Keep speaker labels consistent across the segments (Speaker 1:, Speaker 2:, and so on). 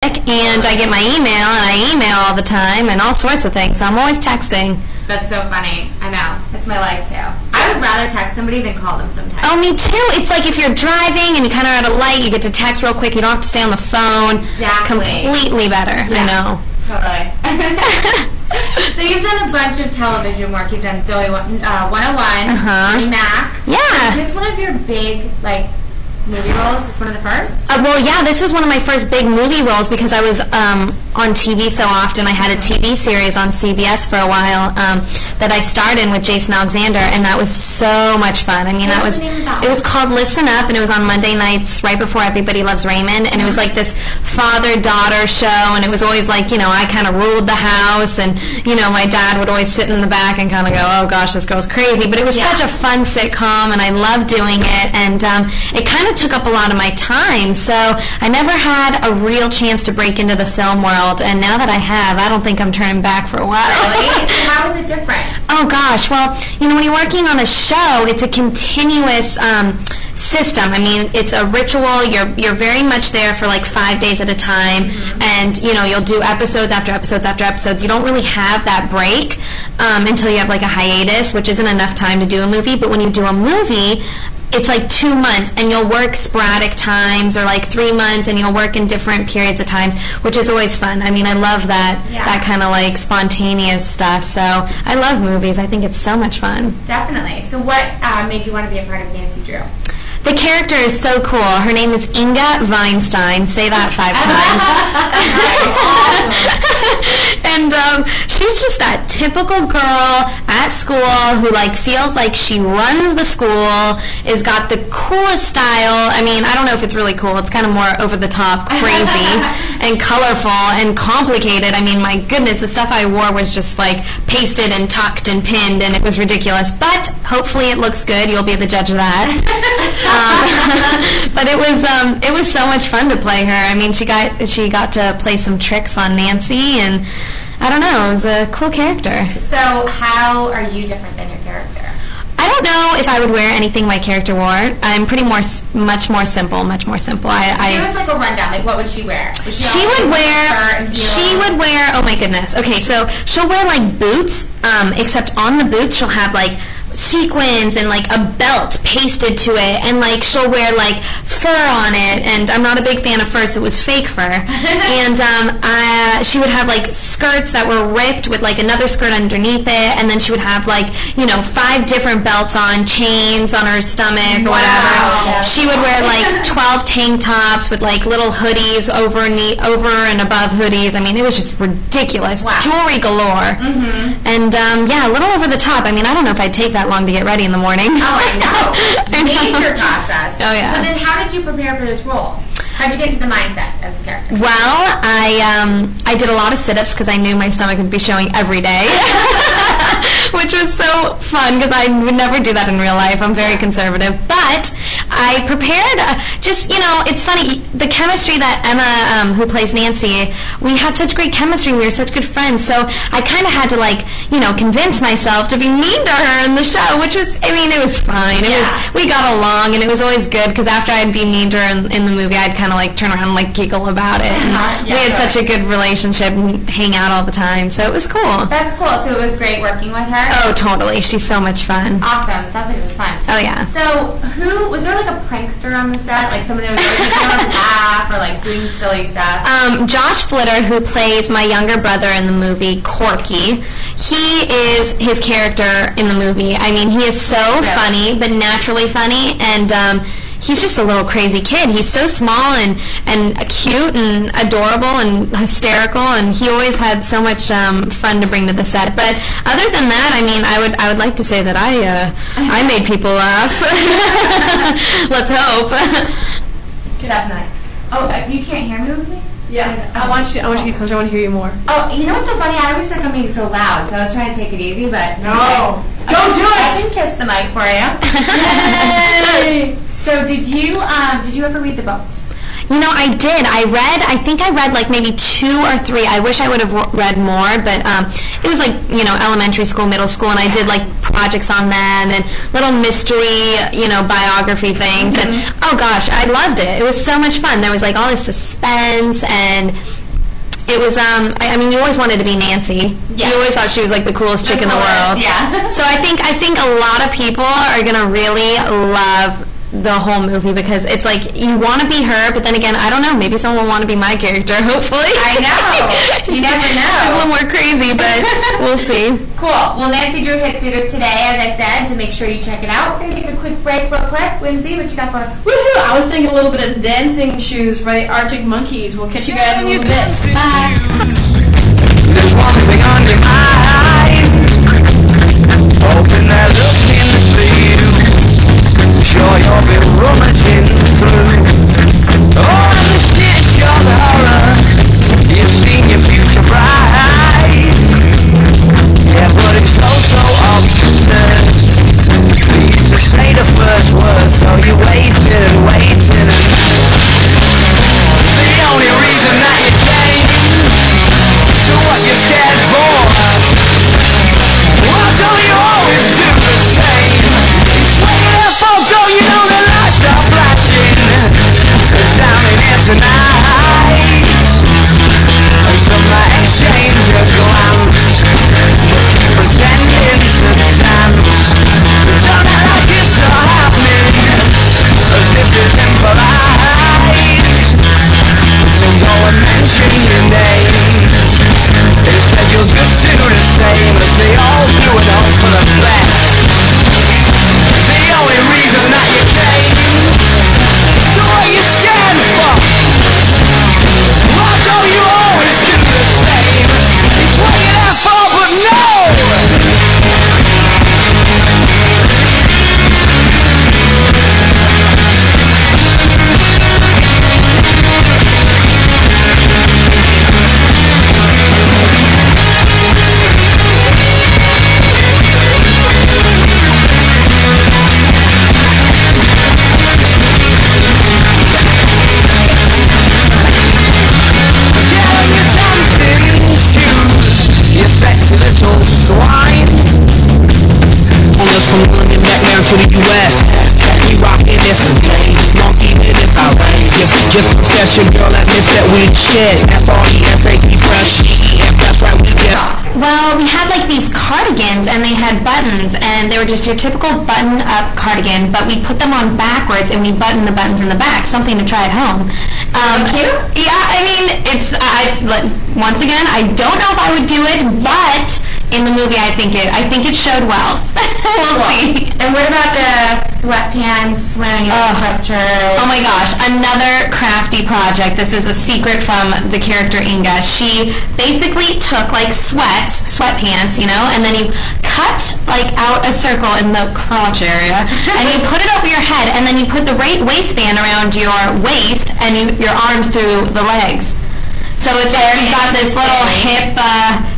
Speaker 1: and I get my email, and I email all the time, and all sorts of things, so I'm always texting.
Speaker 2: That's so funny. I know. It's my life, too. I would rather text somebody than call them sometimes.
Speaker 1: Oh, me too. It's like if you're driving and you kind of are at a light, you get to text real quick. You don't have to stay on the phone.
Speaker 2: Exactly.
Speaker 1: Completely better.
Speaker 2: Yeah.
Speaker 1: I know.
Speaker 2: Totally. So you've done a bunch of television work. You've done Zoe 101, Mac.
Speaker 1: Yeah.
Speaker 2: Is this one of your big, movie roles? Is one of the first?
Speaker 1: Well, yeah, this was one of my first big movie roles because I was on TV so often. I had a TV series on CBS for a while that I starred in with Jason Alexander, and that was so much fun. I mean,
Speaker 2: What's the name of that?
Speaker 1: it was called Listen Up, and it was on Monday nights right before Everybody Loves Raymond, and it was like this father-daughter show, and it was always like, I kind of ruled the house, and, my dad would always sit in the back and kind of go, oh gosh, this girl's crazy, but it was such a fun sitcom, and I loved doing it, and it kind of took up a lot of my time, so I never had a real chance to break into the film world, and now that I have, I don't think I'm turning back for a while.
Speaker 2: Really? How is it different?
Speaker 1: Oh gosh, well, when you're working on a show, it's a continuous system. I mean, it's a ritual. You're very much there for 5 days at a time, and you'll do episodes after episodes after episodes. You don't really have that break until you have a hiatus, which isn't enough time to do a movie. But when you do a movie, it's 2 months, and you'll work sporadic times, or 3 months, and you'll work in different periods of time, which is always fun. I mean, I love that kind of spontaneous stuff. So I love movies. I think it's so much fun.
Speaker 2: Definitely. So what made you want to be a part of Nancy Drew?
Speaker 1: The character is so cool. Her name is Inga Weinstein. Say that 5 times. And she's just that typical girl at school who feels like she runs the school, is got the coolest style. I mean, I don't know if it's really cool. It's kind of more over the top, crazy, and colorful and complicated. I mean, my goodness, the stuff I wore was just pasted and tucked and pinned, and it was ridiculous. But hopefully it looks good. You'll be the judge of that. But it was so much fun to play her. I mean, she got to play some tricks on Nancy, and I don't know, it was a cool character.
Speaker 2: So how are you different than your character?
Speaker 1: I don't know if I would wear anything my character wore. I'm much more simple. Give us
Speaker 2: a rundown. What would she wear?
Speaker 1: She would wear, oh my goodness. Okay, so she'll wear boots, except on the boots she'll have sequins and a belt pasted to it, and she'll wear fur on it, and I'm not a big fan of fur, so it was fake fur. And she would have skirts that were ripped with another skirt underneath it, and then she would have 5 different belts on, chains on her stomach or whatever. She would wear 12 tank tops with little hoodies over and above hoodies. I mean, it was just ridiculous.
Speaker 2: Wow.
Speaker 1: Jewelry galore. And a little over the top. I mean, I don't know if I'd take that long to get ready in the morning.
Speaker 2: Oh, I know. Major process.
Speaker 1: Oh, yeah.
Speaker 2: So then how did you prepare for this role? How did you get into the mindset as a character?
Speaker 1: Well, I did a lot of sit-ups because I knew my stomach would be showing every day, which was so fun because I would never do that in real life. I'm very conservative. But I prepared, it's funny, the chemistry that Emma, who plays Nancy, we had such great chemistry. We were such good friends. So I kind of had to, convince myself to be mean to her in the show, which was, it was fine. We got along, and it was always good because after I'd be mean to her in the movie, I'd kind of turn around and giggle about it. And we had such a good relationship and hang out all the time, so it was cool.
Speaker 2: That's cool. So it was great working with her?
Speaker 1: Oh, totally. She's so much fun.
Speaker 2: Awesome. Sounds like it was fun.
Speaker 1: Oh, yeah.
Speaker 2: So was there a prankster on the set? Someone that was always making us laugh or doing silly stuff?
Speaker 1: Josh Flitter, who plays my younger brother in the movie, Corky, he is his character in the movie. I mean, he is so funny, but naturally funny, and he's just a little crazy kid. He's so small and cute and adorable and hysterical, and he always had so much fun to bring to the set. But other than that, I mean, I would like to say that I made people laugh. Let's hope.
Speaker 2: That's nice. Oh, you can't hear me, really?
Speaker 3: Yeah, I want you to get closer. I want to hear you more.
Speaker 2: Oh, you know what's so funny? I always think I'm being so loud, so I was trying to take it easy, but
Speaker 3: no. Don't do it!
Speaker 2: I can kiss the mic for you. Yay! So did you ever read the books?
Speaker 1: I did. I think I read maybe 2 or 3. I wish I would have read more, but it was elementary school, middle school, and I did projects on them and little mystery, biography things. And oh gosh, I loved it. It was so much fun. There was all this suspense, and it was, I mean, you always wanted to be Nancy.
Speaker 2: Yeah.
Speaker 1: You always thought she was like the coolest chick in the world.
Speaker 2: Yeah.
Speaker 1: So I think a lot of people are going to really love the whole movie because it's like you want to be her, but then again, I don't know, maybe someone will want to be my character, hopefully.
Speaker 2: I know. You never know.
Speaker 1: I'm a little more crazy, but we'll see.
Speaker 2: Cool. Well, Nancy Drew hit theaters today, as I said, so make sure you check it out. We're going to take a quick break real quick. Lindsay, what you got for us?
Speaker 3: Woohoo! I was thinking a little bit of dancing shoes by Arctic Monkeys. We'll catch you guys in a little bit.
Speaker 2: Bye.
Speaker 4: There's one thing on your mind, hoping they're looking for you. Sure you'll be rummaging through all the shit, you're the horror. You've seen your future bright. Yeah, but it's so obvious for you to say the first word, so you're waiting. The only reason that you came to what you're scared for. Why don't you always do the same? Don't you know the lights are flashing down in here tonight? Some might exchange a glance, pretending to dance. Don't act like it's not happening, as if it's impolite to go and mention your name. Instead you'll just do the same as they all do and hope for the best. The only reason that you came to what you're scared for. Why don't you always do the same? It's what you're there for, but no! From London back down to the U.S. We rockin' this and play monkey even if I rain. Just confess your girl that miss that weird shit. F-R-E-S-A-P fresh. E-E-F, that's right, we get.
Speaker 1: Well, we had like these cardigans and they had buttons and they were just your typical button-up cardigan, but we put them on backwards and we buttoned the buttons in the back, something to try at home.
Speaker 2: Cute?
Speaker 1: Yeah, I mean, once again, I don't know if I would do it, but in the movie I think it showed well. We'll see.
Speaker 2: And what about the sweatpants wearing a sweatshirt?
Speaker 1: Oh my gosh, another crafty project. This is a secret from the character Inga. She basically took like sweatpants, you know, and then you cut like out a circle in the crotch area, and you put it over your head, and then you put the waistband around your waist, and your arms through the legs. So it's you've got this little hip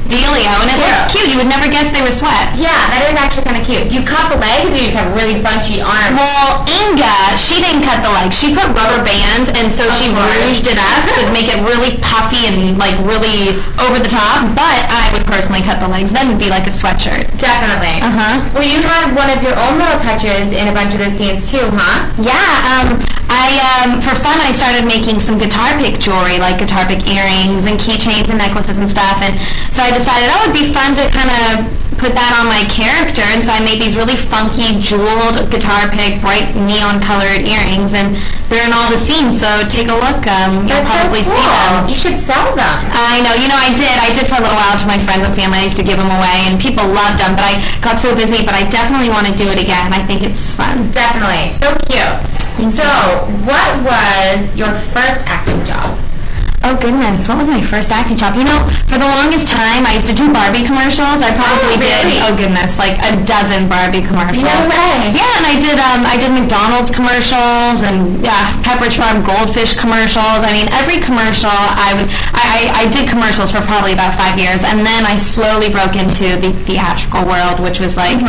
Speaker 1: dealio, and it looks cute. You would never guess they were sweats.
Speaker 2: Yeah, that is actually kind of cute. Do you cut the legs, or do you just have really bunchy arms?
Speaker 1: Well, Inga, she didn't cut the legs. She put rubber bands, and so she rouged it up to make it really puffy and like really over the top. But I would personally cut the legs. Then it'd be like a sweatshirt.
Speaker 2: Definitely. Well, you had one of your own little touches in a bunch of the scenes too, huh?
Speaker 1: Yeah. For fun, I started making some guitar pick jewelry, like guitar pick earrings and keychains and necklaces and stuff. And so I decided, it would be fun to kind of put that on my character. And so I made these really funky, jeweled guitar pick, bright neon-colored earrings, and they're in all the scenes. So take a look. You'll probably see them.
Speaker 2: You should sell them.
Speaker 1: I know. You know, I did for a little while to my friends and family. I used to give them away, and people loved them. But I got so busy. But I definitely want to do it again. I think it's fun.
Speaker 2: Definitely. So cute. So, what was your first acting job?
Speaker 1: Oh, goodness. What was my first acting job? You know, for the longest time, I used to do Barbie commercials. I probably did, oh, goodness, like a dozen Barbie commercials.
Speaker 2: No way.
Speaker 1: Yeah, and I did McDonald's commercials and, Pepperidge Farm Goldfish commercials. I mean, every commercial, I did commercials for probably about 5 years, and then I slowly broke into the theatrical world, which was like,